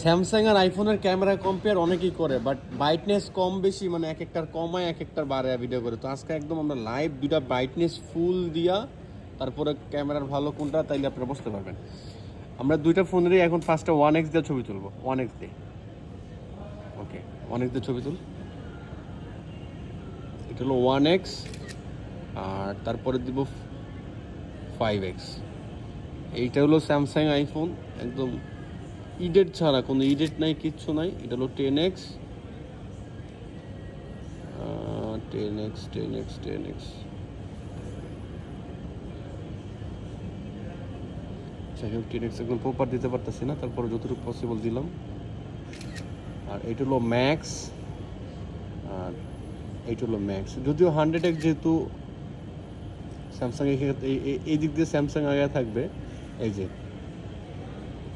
Samsung আর আইফোনের camera compare অনেকেই করে, বাট ব্রাইটনেস কম বেশি মানে এক একটার কমায় এক একটার বাড়ায় ভিডিও করে। তো আজকে একদম আমরা লাইভ দুইটা ব্রাইটনেস ফুল দিয়া তারপরে ক্যামেরার ভালো কোনটা তাইলে আপনারা বুঝতে পারবেন। আমরা দুইটা ফোনেরই এখন ফার্স্টে 1x দিয়ে ছবি তুলবো। 1x দিয়ে, ওকে 1x দিয়ে ছবি তুল। এটা হলো 1x আর তারপরে দিব 5x। এইটা হলো স্যামসাং আইফোন, একদম ইডেট ছাড়া, কোনো ইডেট নাই, কিচ্ছু নাই। এটা হলো 10x 10x 10x 10x। যাই হোক 10x একদম প্রপার দিতে পারতেছি না, তারপরে যতটুকু পসিবল দিলাম। আর এইটা হলো ম্যাক্স আর এইটা হলো ম্যাক্স। যদিও 100x যেহেতু স্যামসাং এই দিক দিয়ে স্যামসাং আগে থাকবে। এই যে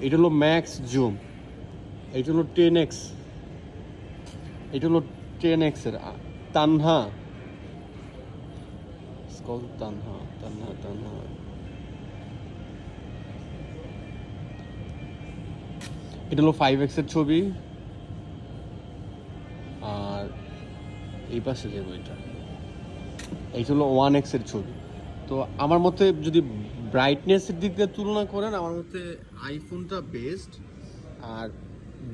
এটা হলো ম্যাক্স জুম, এইটা হলো 10x, এটা হলো 10x এর তানহা স্কল, তানহা তানহা তানহা। এটা হলো 5x এর ছবি আর এই পাশে যে বইটা এইটা হলো 1x এর ছবি। তো আমার মতে যদি ব্রাইটনেসের দিক দিয়ে তুলনা করেন, আমার মতে আইফোনটা বেস্ট। আর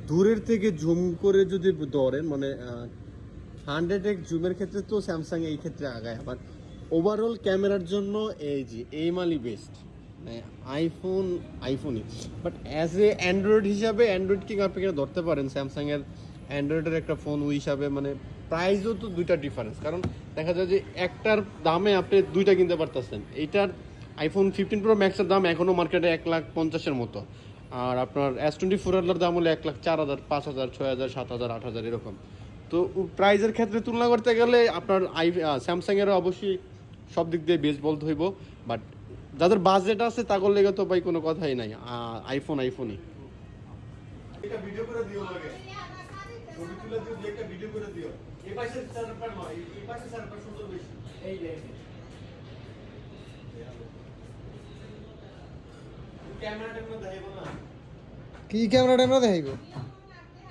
দূরের থেকে জুম করে যদি ধরেন মানে 100x জুমের ক্ষেত্রে তো স্যামসাং এই ক্ষেত্রে আগায়। আবার ওভারঅল ক্যামেরার জন্য এই যে এই মালই বেস্ট, মানে আইফোনই। বাট অ্যাজ এ অ্যান্ড্রয়েড হিসাবে অ্যান্ড্রয়েড কিং আপনি ধরতে পারেন স্যামসাংয়ের অ্যান্ড্রয়েডের একটা ফোন ওই হিসাবে, মানে প্রাইসও তো দুইটা ডিফারেন্স। কারণ দেখা যায় যে একটার দামে আপনি দুইটা কিনতে পারতেছেন। এইটার আইফোন 15 প্রো ম্যাক্সের দাম এখনও মার্কেটে 1,50,000 মতো, আর আপনার S24 এর দাম হলো 1,04,000 5,000 6,000 7,000 8,000 এরকম। তো প্রাইজের ক্ষেত্রে তুলনা করতে গেলে আপনার স্যামসাংয়েরও অবশ্যই সব দিক দিয়ে বেস্ট বলতে হইব। বাট যাদের বাজেট আছে তাদের লেগে তো ভাই কোনো কথাই নাই, আইফোনই। এটা ভিডিও করে দিও লাগে, ছবি তুলে দিও, একটা ভিডিও করে দিও। এই পাশে সার্ভার নয়, এই পাশে সার্ভার সুন্দর বেশি। এই যে ক্যামেরাটা কোনো দেখাইবো না, কি ক্যামেরা ট্যামেরা দেখাইবো?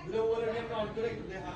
ভিডিও বলে অন করে দেখা।